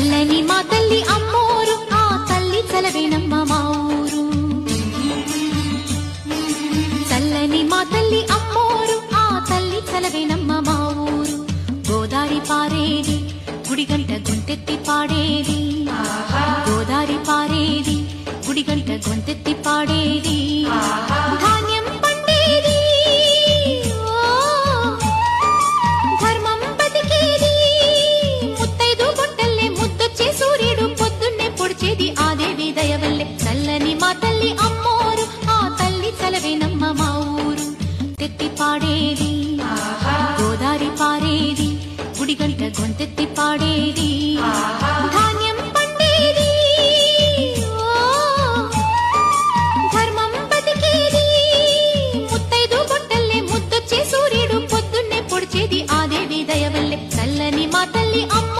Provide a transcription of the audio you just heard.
చల్లని మా తల్లి అమ్మోరు ఆ తల్లి చలవేనమ్మ మా ఊరు చల్లని మా తల్లి అమ్మోరు ఆ తల్లి చలవేనమ్మ మా ఊరు గోదారి పారేది గుడిగంట గొంతెత్తి పాడేది గోదారి పారేది గుడిగంట గొంతెత్తి పాడేది ధాన్యం పండేది ధర్మం బతికేది ముత్తైదు గుంటల్లే ముద్దొచ్చే సూర్యుడు పొద్దున్నే పొడిచేది ఆ దేవి దయవల్లే చల్లని మా తల్లి అమ్మోరు ఆ తల్లి చలవేనమ్మ మా ఊరు తెత్తి పాడేది గోదారి పారేది గుడిగంట గొంతెత్తి పాడేది